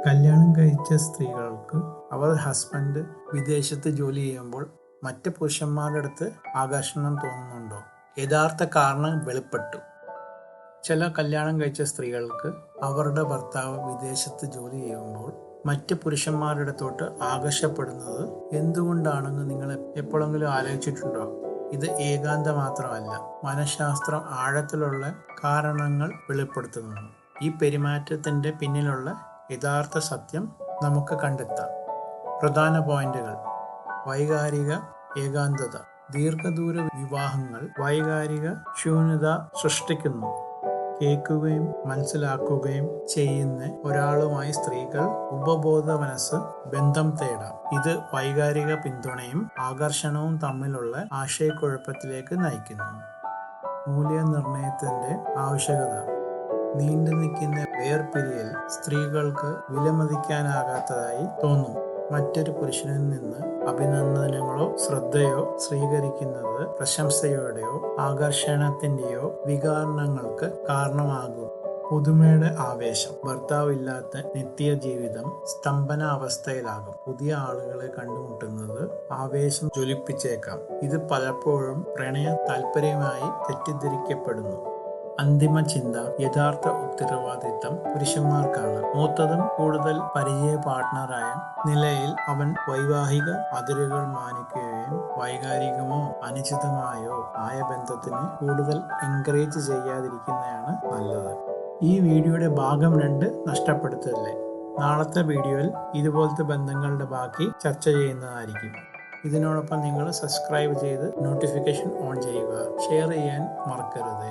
കല്യാണം കഴിച്ച സ്ത്രീകൾക്ക് അവർ ഹസ്ബൻഡ് വിദേശത്ത് ജോലി ചെയ്യുമ്പോൾ മറ്റ് പുരുഷന്മാരുടെ അടുത്ത് ആകർഷണം തോന്നുന്നുണ്ടോ? യഥാർത്ഥ കാരണം വെളിപ്പെട്ടു. ചില കല്യാണം കഴിച്ച സ്ത്രീകൾക്ക് അവരുടെ ഭർത്താവ് വിദേശത്ത് ജോലി ചെയ്യുമ്പോൾ മറ്റ് പുരുഷന്മാരുടെ അടുത്തോട്ട് ആകർഷപ്പെടുന്നത് എന്തുകൊണ്ടാണെന്ന് നിങ്ങൾ എപ്പോഴെങ്കിലും ആലോചിച്ചിട്ടുണ്ടോ? ഇത് ഏകാന്തം മാത്രമല്ല, മനഃശാസ്ത്രം ആഴത്തിലുള്ള കാരണങ്ങൾ വെളിപ്പെടുത്തുന്നു. ഈ പെരുമാറ്റത്തിന്റെ പിന്നിലുള്ള യഥാർത്ഥ സത്യം നമുക്ക് കണ്ടെത്താം. പ്രധാന പോയിന്റുകൾ: വൈകാരിക ഏകാന്തത. ദീർഘദൂര വിവാഹങ്ങൾ വൈകാരിക ശൂന്യത സൃഷ്ടിക്കുന്നു. കേൾക്കുകയും മനസ്സിലാക്കുകയും ചെയ്യുന്ന ഒരാളുമായി സ്ത്രീകൾ ഉപബോധ മനസ്സ് ബന്ധം തേടാം. ഇത് വൈകാരിക പിന്തുണയും ആകർഷണവും തമ്മിലുള്ള ആശയക്കുഴപ്പത്തിലേക്ക് നയിക്കുന്നു. മൂല്യനിർണയത്തിന്റെ ആവശ്യകത. നീണ്ടു നിൽക്കുന്ന വേർപിരിയൽ സ്ത്രീകൾക്ക് വിലമതിക്കാനാകാത്തതായി തോന്നും. മറ്റൊരു പുരുഷനിൽ നിന്ന് അഭിനന്ദനങ്ങളോ ശ്രദ്ധയോ സ്വീകരിക്കുന്നത് പ്രശംസയുടെയോ ആകർഷണത്തിന്റെയോ വികാരണങ്ങൾക്ക് കാരണമാകും. പുതുമയുടെ ആവേശം. ഭർത്താവില്ലാത്ത നിത്യജീവിതം സ്തംഭനാവസ്ഥയിലാകും. പുതിയ ആളുകളെ കണ്ടുമുട്ടുന്നത് ആവേശം ജ്വലിപ്പിച്ചേക്കാം. ഇത് പലപ്പോഴും പ്രണയ താല്പര്യമായി തെറ്റിദ്ധരിക്കപ്പെടുന്നു. അന്തിമ ചിന്ത. യഥാർത്ഥ ഉത്തരവാദിത്തം പുരുഷന്മാർക്കാണ്. മൂത്തതും കൂടുതൽ പരിചയ പാർട്ട്ണറായ നിലയിൽ അവൻ വൈവാഹിക അതിരുകൾ മാനിക്കുകയും വൈകാരികമോ അനുചിതമായോ ആയ ബന്ധത്തിന് കൂടുതൽ എൻകറേജ് ചെയ്യാതിരിക്കുന്നതാണ് നല്ലത്. ഈ വീഡിയോയുടെ ഭാഗം 2 നഷ്ടപ്പെടുത്തല്ലേ. നാളത്തെ വീഡിയോയിൽ ഇതുപോലത്തെ ബന്ധങ്ങളുടെ ബാക്കി ചർച്ച ചെയ്യുന്നതായിരിക്കും. ഇതിനോടൊപ്പം നിങ്ങൾ സബ്സ്ക്രൈബ് ചെയ്ത് നോട്ടിഫിക്കേഷൻ ഓൺ ചെയ്യുക. ഷെയർ ചെയ്യാൻ മറക്കരുത്.